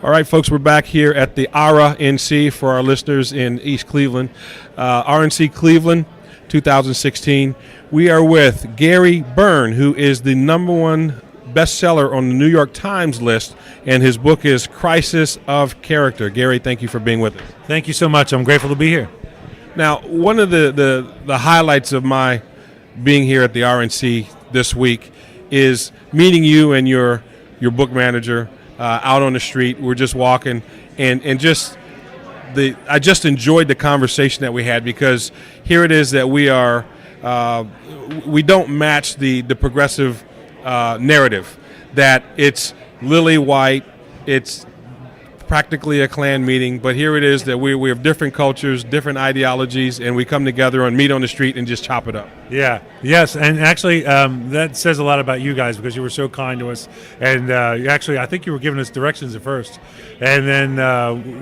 All right, folks, we're back here at the RNC for our listeners in East Cleveland. RNC Cleveland 2016. We are with Gary Byrne, who is the #1 bestseller on the New York Times list, and his book is Crisis of Character. Gary, thank you for being with us. Thank you so much. I'm grateful to be here. Now, one of the highlights of my being here at the RNC this week is meeting you and your book manager out on the street. We're just walking, and I just enjoyed the conversation that we had, because here it is that we don't match the progressive narrative that it's lily white, it's practically a Klan meeting, but here it is that we have different cultures, different ideologies, and we come together and meet on the street and just chop it up. Yeah, yes, and actually that says a lot about you guys, because you were so kind to us, and I think you were giving us directions at first, and then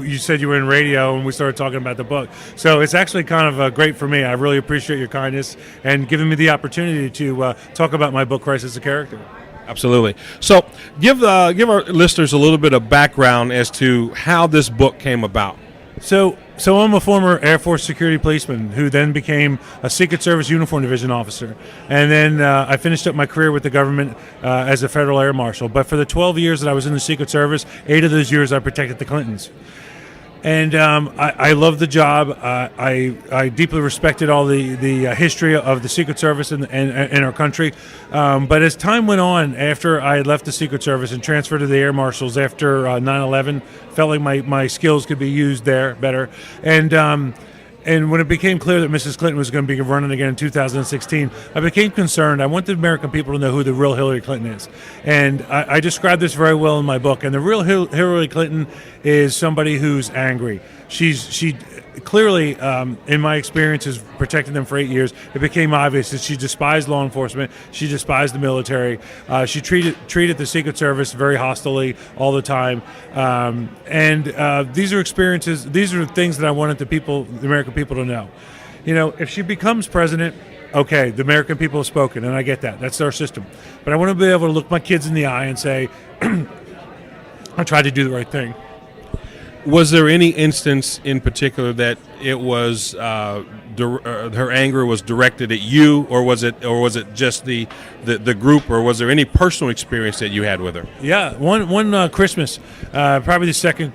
you said you were in radio, and we started talking about the book. So it's actually kind of great for me. I really appreciate your kindness and giving me the opportunity to talk about my book, Crisis of Character. Absolutely. So give our listeners a little bit of background as to how this book came about. So I'm a former Air Force security policeman who then became a Secret Service Uniform Division officer. And then I finished up my career with the government as a federal air marshal. But for the 12 years that I was in the Secret Service, 8 of those years I protected the Clintons. And I loved the job. I deeply respected all the history of the Secret Service in our country. But as time went on, after I had left the Secret Service and transferred to the Air Marshals after 9/11, felt like my skills could be used there better. And when it became clear that Mrs. Clinton was going to be running again in 2016, I became concerned. I want the American people to know who the real Hillary Clinton is. And I described this very well in my book. And the real Hillary Clinton is somebody who's angry. She clearly, in my experience, has protected them for 8 years. It became obvious that she despised law enforcement. She despised the military. She treated the Secret Service very hostilely all the time. These are experiences. These are things that I wanted the American people to know. You know, if she becomes president, okay, the American people have spoken, and I get that. That's our system. But I want to be able to look my kids in the eye and say, I tried to do the right thing. Was there any instance in particular that it was her anger was directed at you, or was it just the group, or was there any personal experience that you had with her? Yeah, one Christmas, probably the second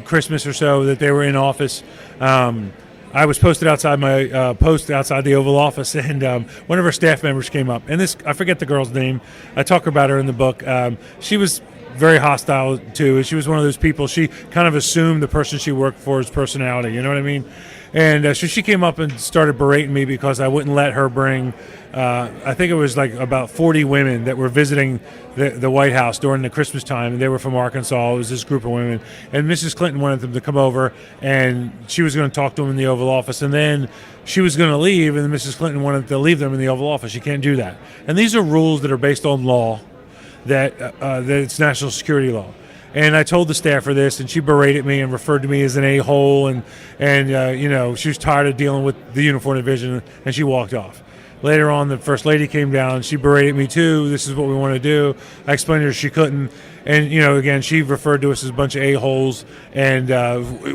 Christmas or so that they were in office. I was posted outside my post outside the Oval Office, and one of her staff members came up, and I forget the girl's name. I talk about her in the book. She was very hostile too. She was one of those people. She kind of assumed the person she worked for's personality. You know what I mean? And so she came up and started berating me because I wouldn't let her bring. I think it was like about 40 women that were visiting the White House during the Christmas time, and they were from Arkansas. It was this group of women, and Mrs. Clinton wanted them to come over, and she was going to talk to them in the Oval Office, and then she was going to leave, and Mrs. Clinton wanted to leave them in the Oval Office. You can't do that. And these are rules that are based on law. That it's national security law. And I told the staffer this, and she berated me and referred to me as an a-hole, and she was tired of dealing with the uniform division, and she walked off. Later on, the First Lady came down. She berated me too. This is what we want to do. I explained to her she couldn't. And, again, she referred to us as a bunch of a-holes, and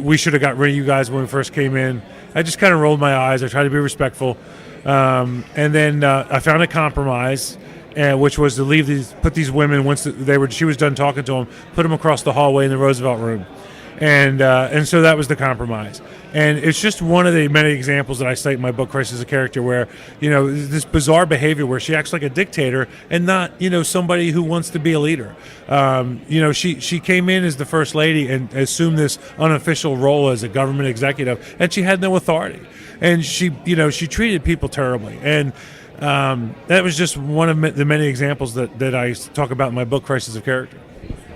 we should have got rid of you guys when we first came in. I just kind of rolled my eyes. I tried to be respectful. And then I found a compromise, which was to put these women, once she was done talking to them, put them across the hallway in the Roosevelt room, and so that was the compromise. And it's just one of the many examples that I cite in my book, Crisis of Character, where this bizarre behavior where she acts like a dictator and not somebody who wants to be a leader. She came in as the First Lady and assumed this unofficial role as a government executive, and she had no authority, and she treated people terribly. And that was just one of the many examples that I talk about in my book, Crisis of Character.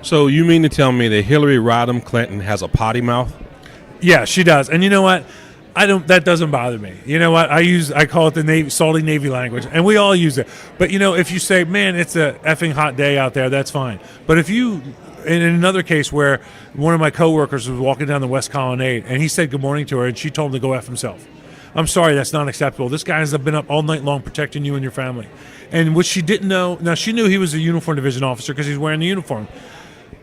So you mean to tell me that Hillary Rodham Clinton has a potty mouth? Yeah, she does. And you know what? That doesn't bother me. You know what? I call it the salty Navy language, and we all use it. But if you say, man, it's a effing hot day out there, that's fine. But if you, in another case where one of my coworkers was walking down the West Colonnade, and he said good morning to her, and she told him to go F himself. I'm sorry, that's not acceptable. This guy has been up all night long protecting you and your family. And what she didn't know, now she knew he was a uniform division officer because he's wearing the uniform.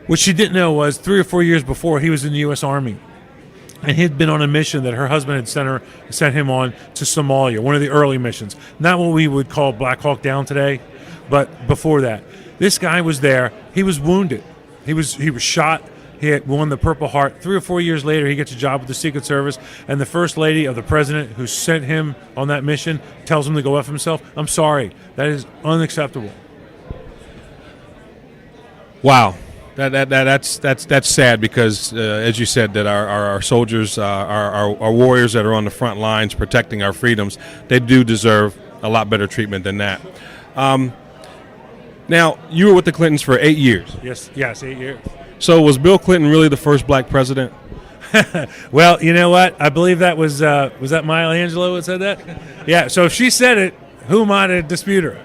What she didn't know was 3 or 4 years before, he was in the U.S. Army. And he'd been on a mission that her husband had sent him on to Somalia, one of the early missions. Not what we would call Black Hawk Down today, but before that. This guy was there. He was wounded. He was shot. He had won the Purple Heart. 3 or 4 years later, he gets a job with the Secret Service, and the first lady of the president who sent him on that mission tells him to go F himself. I'm sorry. That is unacceptable. Wow. That's sad because, as you said, that our soldiers, our warriors that are on the front lines protecting our freedoms, they do deserve a lot better treatment than that. Now, you were with the Clintons for 8 years. Yes, 8 years. So was Bill Clinton really the first black president? Well, you know what? I believe that was that Maya Angelou that said that? Yeah, so if she said it, who am I to dispute her?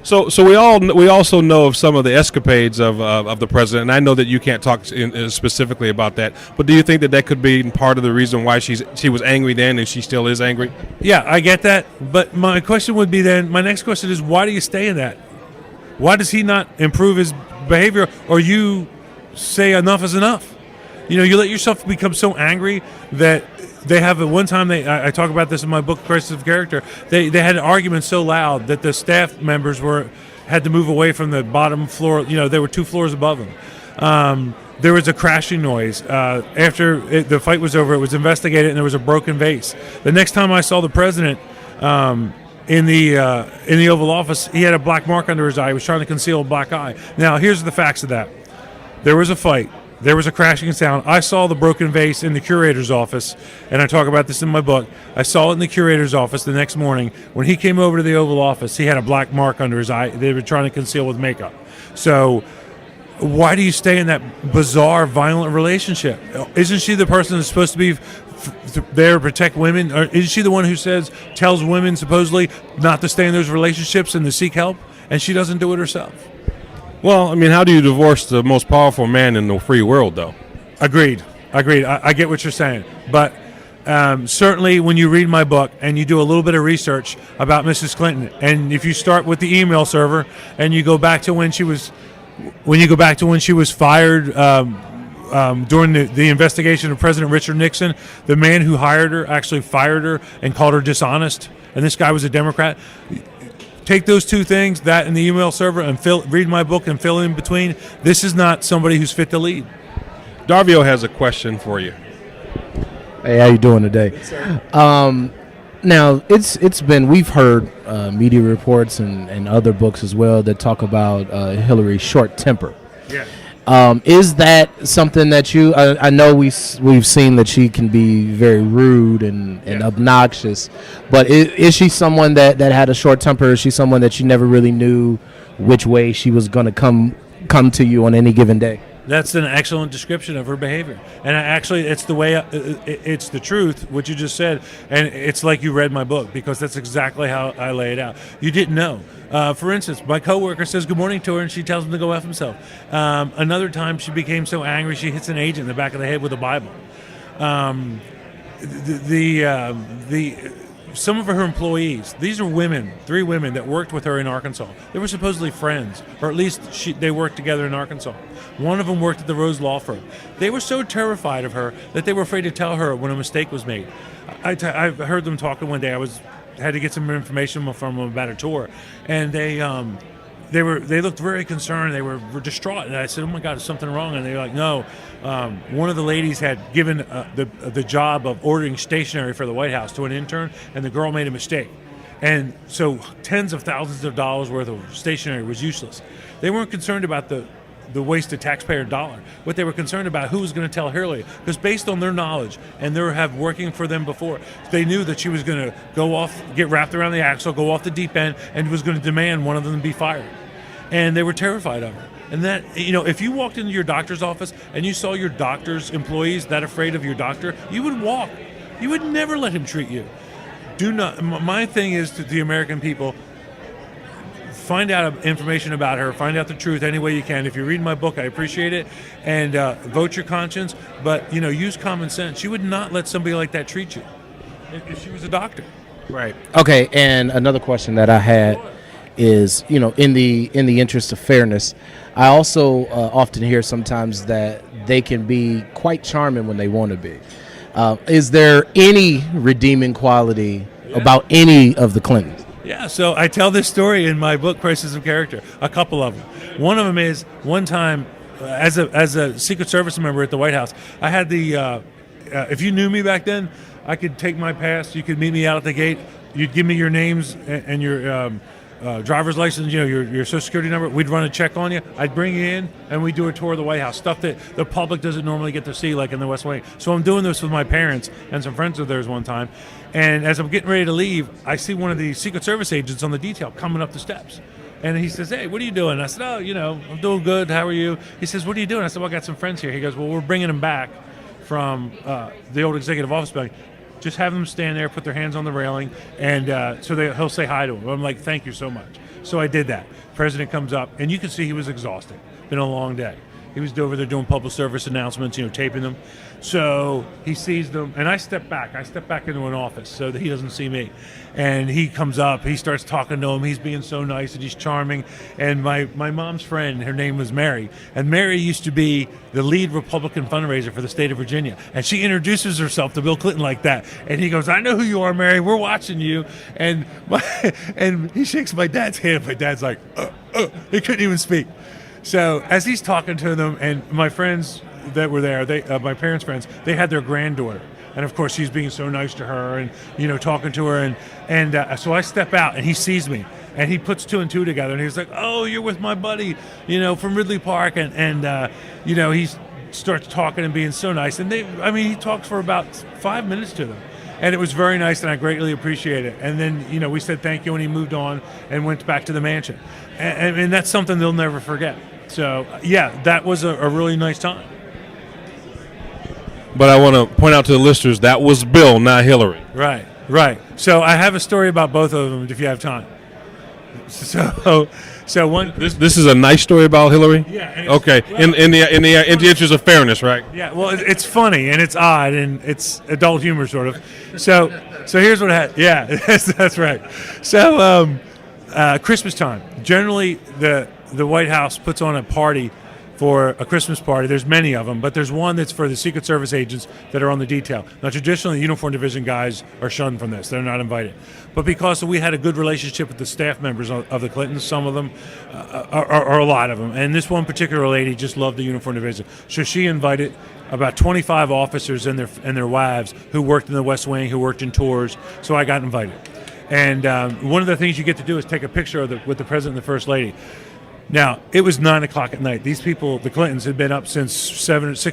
So we also know of some of the escapades of the president, and I know that you can't talk specifically about that. But do you think that could be part of the reason why she was angry then and she still is angry? Yeah, I get that. But my question would be then, my next question is, why do you stay in that? Why does he not improve his behavior, or you say enough is enough? You know, you let yourself become so angry that they have at one time. I talk about this in my book, Crisis of Character. They had an argument so loud that the staff members had to move away from the bottom floor. You know, there were 2 floors above them. There was a crashing noise. After the fight was over, it was investigated, and there was a broken vase. The next time I saw the president in the Oval Office, he had a black mark under his eye. He was trying to conceal a black eye. Now, here's the facts of that. There was a fight. There was a crashing sound. I saw the broken vase in the curator's office, and I talk about this in my book. I saw it in the curator's office the next morning. When he came over to the Oval Office, he had a black mark under his eye they were trying to conceal with makeup. So why do you stay in that bizarre, violent relationship? Isn't she the person that's supposed to be there to protect women? Or isn't she the one who tells women supposedly not to stay in those relationships and to seek help, and she doesn't do it herself? Well, I mean, how do you divorce the most powerful man in the free world, though? Agreed. I get what you're saying. But certainly when you read my book and you do a little bit of research about Mrs. Clinton, and if you start with the email server and you go back to when she was fired during the investigation of President Richard Nixon, the man who hired her actually fired her and called her dishonest, and this guy was a Democrat. Take those 2 things, that and the email server, and read my book and fill in between. This is not somebody who's fit to lead. Darvio has a question for you. Hey, how you doing today? Now, it's been, we've heard media reports and other books as well that talk about Hillary's short temper. Yeah. Is that something that you? I know we've seen that she can be very rude and obnoxious, but is she someone that had a short temper? Is she someone that you never really knew which way she was going to come to you on any given day? That's an excellent description of her behavior, and it's the way it's the truth what you just said, and it's like you read my book because that's exactly how I lay it out. You didn't know. For instance, my coworker says good morning to her, and she tells him to go F himself. Another time, she became so angry she hits an agent in the back of the head with a Bible. Some of her employees, these are women, 3 women that worked with her in Arkansas. They were supposedly friends, or at least they worked together in Arkansas. One of them worked at the Rose Law Firm. They were so terrified of her that they were afraid to tell her when a mistake was made. I heard them talking one day. I had to get some information from them about a tour, and they looked very concerned. They were distraught, and I said, "Oh my God, is something wrong?" And they were like, "No." One of the ladies had given the job of ordering stationery for the White House to an intern, and the girl made a mistake, and so tens of thousands of dollars worth of stationery was useless. They weren't concerned about the wasted taxpayer dollar. What they were concerned about, who was going to tell Hillary, because based on their knowledge and their have working for them before, they knew that she was going to go off, get wrapped around the axle, go off the deep end, and was going to demand one of them be fired. And they were terrified of her. And that, if you walked into your doctor's office and you saw your doctor's employees that afraid of your doctor, you would walk. You would never let him treat you. Do not. My thing is to the American people, find out information about her, find out the truth any way you can. If you read my book, I appreciate it, and vote your conscience, but use common sense. You would not let somebody like that treat you if she was a doctor. Right. Okay, and another question that I had is, in the interest of fairness. I also often hear sometimes that they can be quite charming when they want to be. Is there any redeeming quality about any of the Clintons? Yeah, so I tell this story in my book, Crisis of Character, a couple of them. One of them is one time, as a Secret Service member at the White House, I had if you knew me back then, I could take my pass, you could meet me out at the gate, you'd give me your names and your driver's license, your social security number. We'd run a check on you. I'd bring you in, and we'd do a tour of the White House, stuff that the public doesn't normally get to see, like in the West Wing. So I'm doing this with my parents and some friends of theirs one time. And as I'm getting ready to leave, I see one of the Secret Service agents on the detail coming up the steps. And he says, "Hey, what are you doing?" I said, "Oh, I'm doing good. How are you?" He says, "What are you doing?" I said, "Well, I got some friends here." He goes, "Well, we're bringing them back from the old executive office building. Just have them stand there, put their hands on the railing, and he'll say hi to them." I'm like, "Thank you so much." So I did that. President comes up, and you can see he was exhausted. Been a long day. He was over there doing public service announcements, taping them. So he sees them, and I step back. I step back into an office so that he doesn't see me. And he comes up. He starts talking to him. He's being so nice, and he's charming. And my mom's friend, her name was Mary. And Mary used to be the lead Republican fundraiser for the state of Virginia. And she introduces herself to Bill Clinton like that. And he goes, "I know who you are, Mary. We're watching you." And and he shakes my dad's hand. My dad's like, he couldn't even speak. So as he's talking to them, and my friends that were there, my parents' friends, they had their granddaughter. And of course, she's being so nice to her and, talking to her. And so I step out, and he sees me. And he puts two and two together. And he's like, "Oh, you're with my buddy, from Ridley Park." And he starts talking and being so nice. And he talked for about 5 minutes to them. And it was very nice, and I greatly appreciate it. And then, we said thank you, and he moved on and went back to the mansion. And that's something they'll never forget. So, yeah, that was a really nice time. But I want to point out to the listeners, that was Bill, not Hillary. Right. So I have a story about both of them if you have time. So one. This is a nice story about Hillary. Yeah. Okay. Well, in the interest of fairness, right? Yeah. Well, it's funny and it's odd and it's adult humor sort of. So here's what happened. Yeah, that's right. So Christmas time. Generally, the White House puts on a party for a Christmas party. There's many of them, but there's one that's for the Secret Service agents that are on the detail. Now, traditionally, the Uniform Division guys are shunned from this. They're not invited. But because we had a good relationship with the staff members of the Clintons, some of them, or a lot of them, and this one particular lady just loved the Uniform Division. So she invited about 25 officers and their wives who worked in the West Wing, who worked in tours. So I got invited. And one of the things you get to do is take a picture with the President and the First Lady. Now, it was 9 o'clock at night. These people, the Clintons, had been up since 6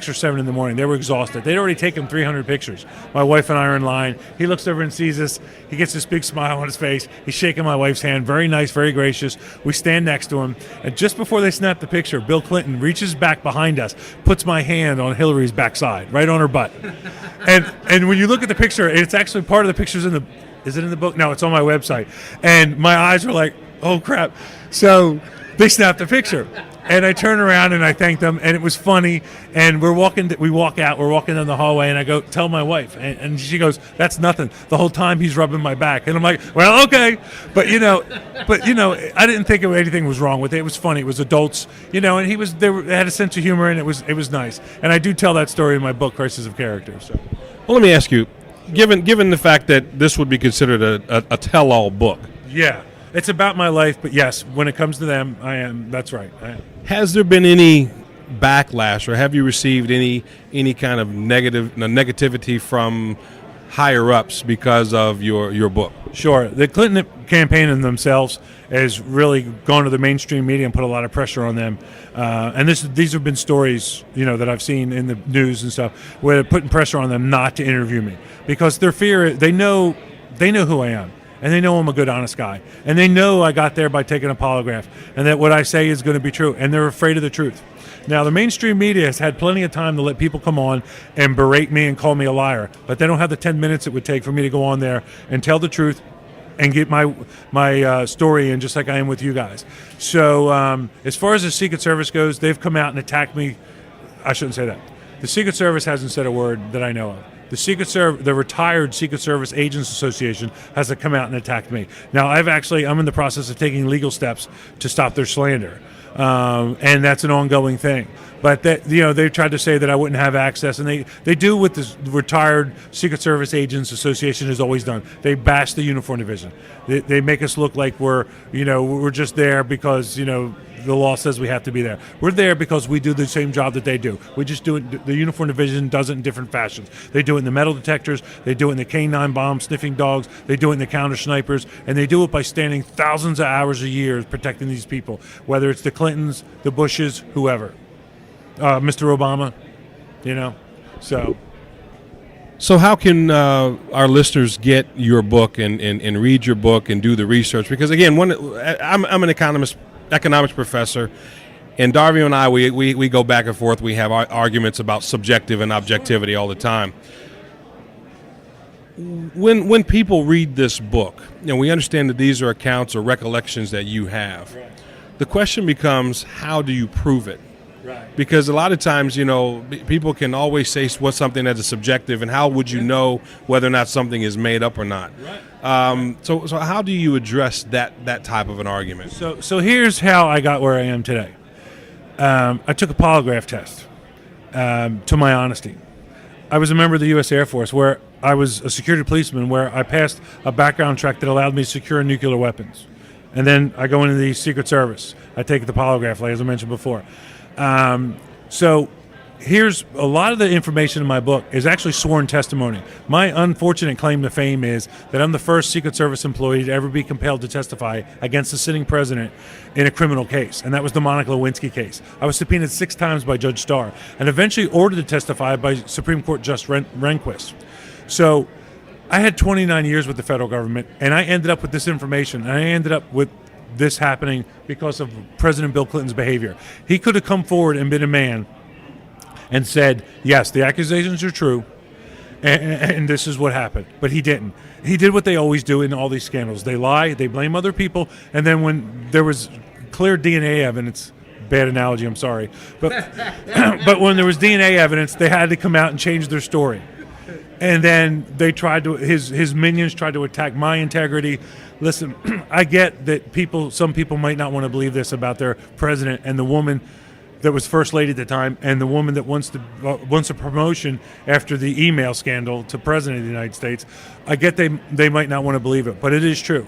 or 7 in the morning. They were exhausted. They'd already taken 300 pictures. My wife and I are in line. He looks over and sees us. He gets this big smile on his face. He's shaking my wife's hand. Very nice, very gracious. We stand next to him. And just before they snap the picture, Bill Clinton reaches back behind us, puts my hand on Hillary's backside, right on her butt. And when you look at the picture, it's actually part of the pictures in the... Is it in the book? No, it's on my website. And my eyes were like, oh, crap. So... they snapped a picture, and I turn around and I thank them, and it was funny. And we walk out, we're walking down the hallway, and I go tell my wife, and she goes, "That's nothing." The whole time he's rubbing my back, and I'm like, "Well, okay," but I didn't think anything was wrong with it. It was funny. It was adults, and they had a sense of humor, and it was nice. And I do tell that story in my book, Crisis of Character. So, well, let me ask you, given the fact that this would be considered a tell-all book, yeah. It's about my life, but yes, when it comes to them, I am. That's right. I am. Has there been any backlash, or have you received any kind of negativity from higher ups because of your book? Sure. The Clinton campaign in themselves has really gone to the mainstream media and put a lot of pressure on them. And these have been stories, that I've seen in the news and stuff, where they're putting pressure on them not to interview me because their fear. They know who I am. And they know I'm a good, honest guy. And they know I got there by taking a polygraph and that what I say is going to be true. And they're afraid of the truth. Now, the mainstream media has had plenty of time to let people come on and berate me and call me a liar. But they don't have the 10 minutes it would take for me to go on there and tell the truth and get my story in just like I am with you guys. So as far as the Secret Service goes, they've come out and attacked me. I shouldn't say that. The Secret Service hasn't said a word that I know of. The retired Secret Service Agents Association hasn't come out and attacked me. Now, I'm in the process of taking legal steps to stop their slander, and that's an ongoing thing. But they tried to say that I wouldn't have access, and they do what the retired Secret Service Agents Association has always done. They bash the uniform division. They make us look like we're just there because the law says we have to be there. We're there because we do the same job that they do. We just do it. The uniform division does it in different fashions. They do it in the metal detectors. They do it in the canine bomb sniffing dogs. They do it in the counter snipers, and they do it by standing thousands of hours a year protecting these people, whether it's the Clintons, the Bushes, whoever, Mr. Obama, So how can our listeners get your book and read your book and do the research? Because again, I'm an economics professor, and Darvio and I, we go back and forth. We have arguments about subjective and objectivity all the time. When people read this book, we understand that these are accounts or recollections that you have. Right. The question becomes, how do you prove it? Right. Because a lot of times, people can always say what's something that is subjective, and how would you know whether or not something is made up or not? Right. So how do you address that type of an argument? So here's how I got where I am today. I took a polygraph test to my honesty. I was a member of the U.S. Air Force, where I was a security policeman, where I passed a background check that allowed me to secure nuclear weapons. And then I go into the Secret Service. I take the polygraph, like as I mentioned before. So here's a lot of the information in my book is actually sworn testimony. My unfortunate claim to fame is that I'm the first Secret Service employee to ever be compelled to testify against the sitting president in a criminal case, and that was the Monica Lewinsky case. I was subpoenaed 6 times by Judge Starr and eventually ordered to testify by Supreme Court Justice Rehnquist. So I had 29 years with the federal government, and I ended up with this information, and I ended up with this happening because of President Bill Clinton's behavior. He could have come forward and been a man and said, yes, the accusations are true, and this is what happened. But he didn't. He did what they always do in all these scandals. They lie, they blame other people, and then when there was clear DNA evidence, bad analogy, I'm sorry, but but when there was DNA evidence, they had to come out and change their story. And then they tried to, his minions tried to attack my integrity. Listen, I get that some people might not want to believe this about their president and the woman that was first lady at the time, and the woman that wants a promotion after the email scandal to president of the United States. I get they might not want to believe it, but it is true.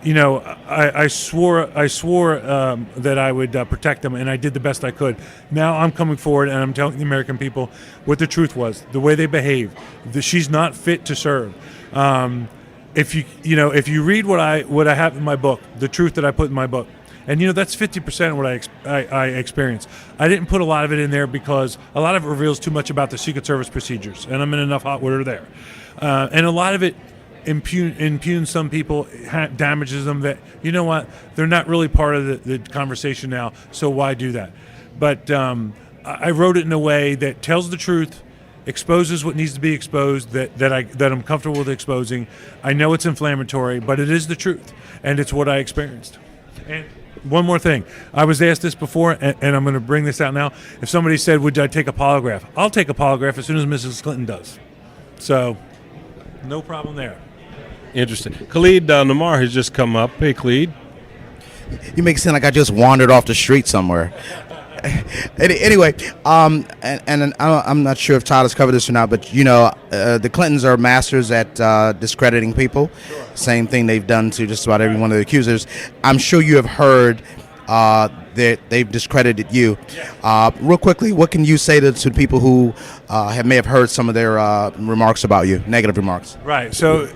I swore that I would protect them, and I did the best I could. Now I'm coming forward, and I'm telling the American people what the truth was, the way they behave. She's not fit to serve. If you read what I have in my book, the truth that I put in my book, and that's 50% of what I experienced. I didn't put a lot of it in there because a lot of it reveals too much about the Secret Service procedures, and I'm in enough hot water there. And a lot of it impugns some people, damages them. That they're not really part of the conversation now. So why do that? But I wrote it in a way that tells the truth, exposes what needs to be exposed, that I'm comfortable with exposing. I know it's inflammatory, but it is the truth, and it's what I experienced. And one more thing. I was asked this before, and I'm going to bring this out now. If somebody said, would I take a polygraph? I'll take a polygraph as soon as Mrs. Clinton does. So, no problem there. Interesting. Khalid Namar has just come up. Hey, Khalid. You make it sound like I just wandered off the street somewhere. Anyway, and I'm not sure if Todd has covered this or not, but the Clintons are masters at discrediting people. Sure. Same thing they've done to just about every one of the accusers. I'm sure you have heard that they've discredited you. Real quickly, what can you say to people who may have heard some of their remarks about you, negative remarks? Right. So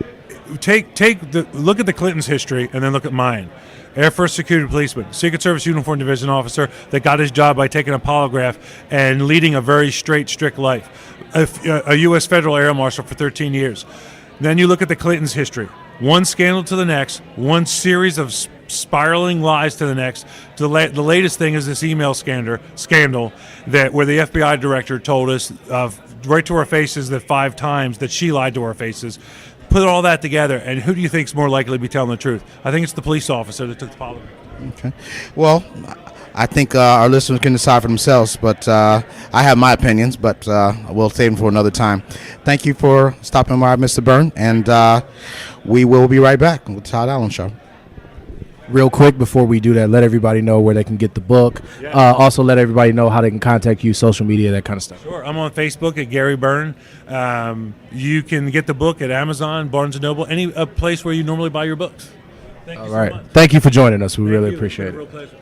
look at the Clintons' history and then look at mine. Air Force security policeman, Secret Service uniform division officer that got his job by taking a polygraph and leading a very straight, strict life. A U.S. federal air marshal for 13 years. Then you look at the Clintons' history. One scandal to the next, one series of spiraling lies to the next. The latest thing is this email scandal where the FBI director told us right to our faces that 5 times that she lied to our faces. Put all that together, and who do you think is more likely to be telling the truth? I think it's the police officer that took the polygraph. Okay. Well, I think our listeners can decide for themselves, but I have my opinions, but we'll save them for another time. Thank you for stopping by, Mr. Byrne, and we will be right back with the Todd Allen Show. Real quick before we do that, let everybody know where they can get the book. Also, let everybody know how they can contact you, social media, that kind of stuff. Sure. I'm on Facebook at Gary Byrne. You can get the book at Amazon, Barnes & Noble, any place where you normally buy your books. Thank you so much. Thank you for joining us. We really Thank you. appreciate It's been a it. real pleasure.